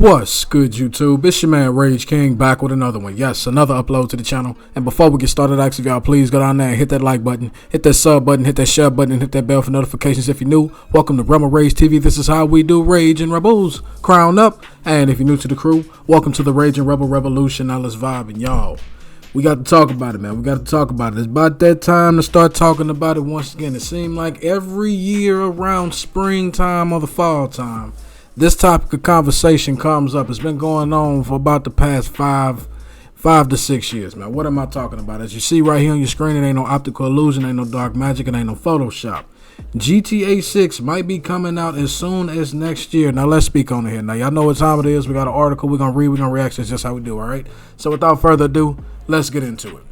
What's good, YouTube? It's your man Rage King back with another one. Yes, another upload to the channel. And before we get started, I ask y'all please go down there and hit that like button, hit that sub button, hit that share button, and hit that bell for notifications if you're new. Welcome to Rebel Rage TV. This is how we do Rage and Rebels. Crown up. And if you're new to the crew, welcome to the Rage and Rebel Revolution. Now let's vibe. And y'all, we got to talk about it, man. We got to talk about it. It's about that time to start talking about it once again. It seemed like every year around springtime or the fall time, this topic of conversation comes up. It's been going on for about the past five to 6 years, man. What am I talking about? As you see right here on your screen, it ain't no optical illusion, ain't no dark magic, it ain't no Photoshop. GTA 6 might be coming out as soon as next year. Now, let's speak on it here. Now, y'all know what time it is. We got an article we're going to read. We're going to react. It's just how we do, all right? So, without further ado, let's get into it.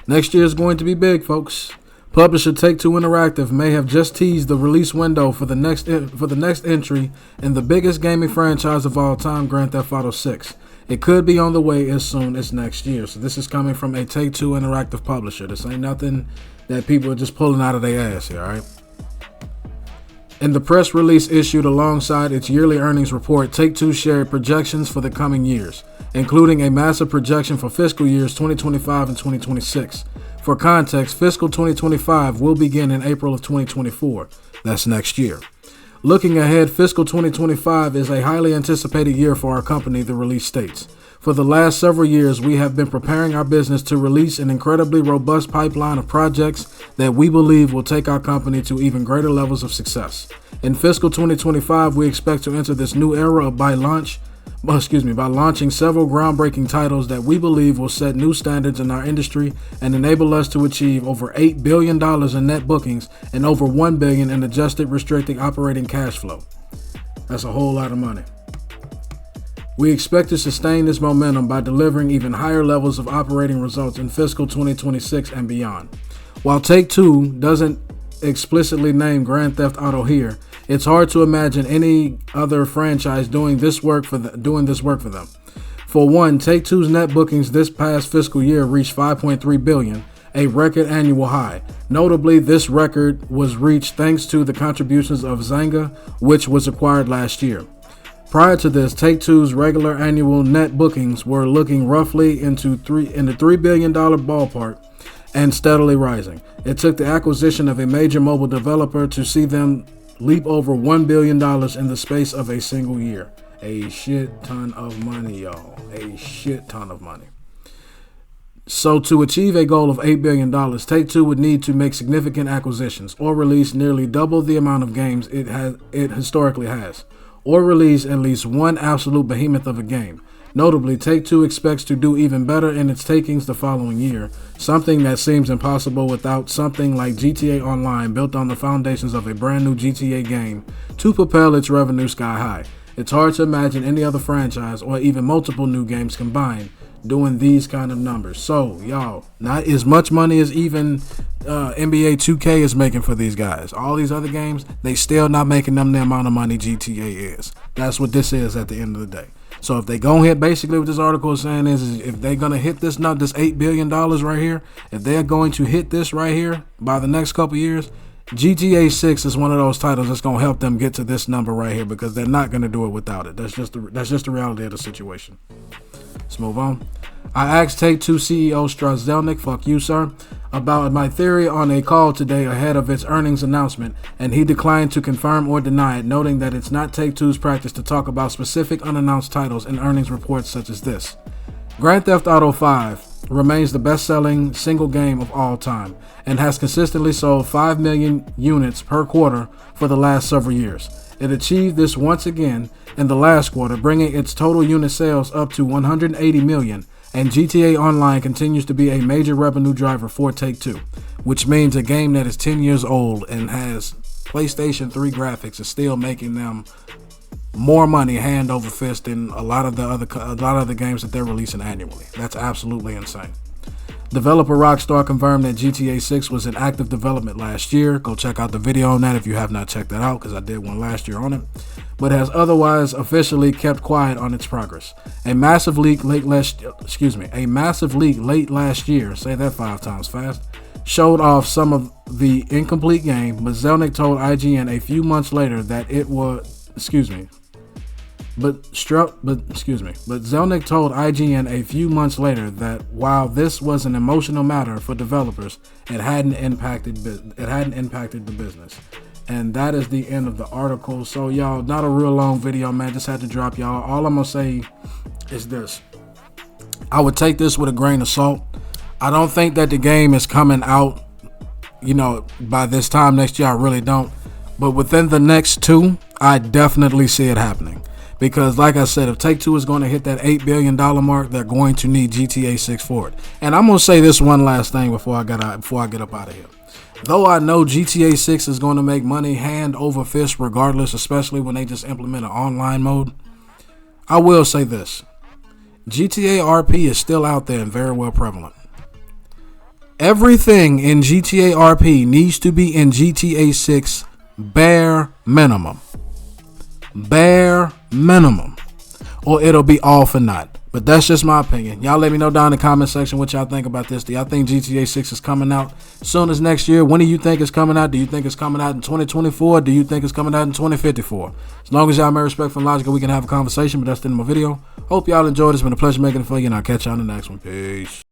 Next year is going to be big, folks. Publisher Take-Two Interactive may have just teased the release window for the next entry in the biggest gaming franchise of all time, Grand Theft Auto 6. It could be on the way as soon as next year. So this is coming from a Take-Two Interactive publisher. This ain't nothing that people are just pulling out of their ass here, all right? In the press release issued alongside its yearly earnings report, Take-Two shared projections for the coming years, including a massive projection for fiscal years 2025 and 2026. For context, fiscal 2025 will begin in April of 2024. That's next year. Looking ahead, fiscal 2025 is a highly anticipated year for our company, the release states. For the last several years, we have been preparing our business to release an incredibly robust pipeline of projects that we believe will take our company to even greater levels of success. In fiscal 2025, we expect to enter this new era by launching several groundbreaking titles that we believe will set new standards in our industry and enable us to achieve over $8 billion in net bookings and over $1 billion in adjusted restricted operating cash flow. That's a whole lot of money. We expect to sustain this momentum by delivering even higher levels of operating results in fiscal 2026 and beyond. While Take-Two doesn't explicitly name Grand Theft Auto here, it's hard to imagine any other franchise doing this work for them. For one, Take-Two's net bookings this past fiscal year reached $5.3 billion, a record annual high. Notably, this record was reached thanks to the contributions of Zynga, which was acquired last year. Prior to this, Take-Two's regular annual net bookings were looking roughly in the $3 billion ballpark and steadily rising. It took the acquisition of a major mobile developer to see them leap over $1 billion in the space of a single year. A shit ton of money, y'all. A shit ton of money. So to achieve a goal of $8 billion, Take-Two would need to make significant acquisitions or release nearly double the amount of games it historically has, or release at least one absolute behemoth of a game. Notably, Take-Two expects to do even better in its takings the following year, something that seems impossible without something like GTA Online built on the foundations of a brand new GTA game to propel its revenue sky high. It's hard to imagine any other franchise or even multiple new games combined doing these kind of numbers. So, y'all, not as much money as even NBA 2K is making for these guys. All these other games, they still not making them the amount of money GTA is. That's what this is at the end of the day. So if they go ahead, basically what this article is saying is if they're going to hit this $8 billion right here, if they're going to hit this right here by the next couple years, GTA 6 is one of those titles that's going to help them get to this number right here because they're not going to do it without it. That's just the reality of the situation. Let's move on. I asked Take-Two CEO Strauss Zelnick, fuck you, sir, about my theory on a call today ahead of its earnings announcement, and he declined to confirm or deny it, noting that it's not Take-Two's practice to talk about specific unannounced titles in earnings reports such as this. Grand Theft Auto 5 remains the best-selling single game of all time and has consistently sold 5 million units per quarter for the last several years. It achieved this once again in the last quarter, bringing its total unit sales up to 180 million, and GTA Online continues to be a major revenue driver for Take-Two, which means a game that is 10 years old and has PlayStation 3 graphics is still making them more money hand over fist than a lot of the games that they're releasing annually. That's absolutely insane. Developer Rockstar confirmed that GTA 6 was in active development last year. Go check out the video on that if you have not checked that out, because I did one last year on it. But has otherwise officially kept quiet on its progress. A massive leak late last year, say that 5 times fast, showed off some of the incomplete game, but Zelnick told IGN a few months later that it was, But Zelnick told IGN a few months later that while this was an emotional matter for developers, it hadn't impacted the business. And that is the end of the article. So y'all, not a real long video, man. Just had to drop y'all. All I'm gonna say is this: I would take this with a grain of salt. I don't think that the game is coming out, by this time next year. I really don't. But within the next 2, I definitely see it happening. Because like I said, if Take-Two is going to hit that $8 billion mark, they're going to need GTA 6 for it. And I'm going to say this one last thing before I get up out of here. Though I know GTA 6 is going to make money hand over fist regardless, especially when they just implement an online mode, I will say this. GTA RP is still out there and very well prevalent. Everything in GTA RP needs to be in GTA 6 bare minimum. Bare minimum. Or it'll be all for naught. But that's just my opinion. Y'all let me know down in the comment section what y'all think about this. Do y'all think GTA 6 is coming out soon as next year? When do you think it's coming out? Do you think it's coming out in 2024? Do you think it's coming out in 2054? As long as y'all may respect and logical, we can have a conversation. But that's the end of my video. Hope y'all enjoyed. It's been a pleasure making it for you, and I'll catch y'all on the next one. Peace.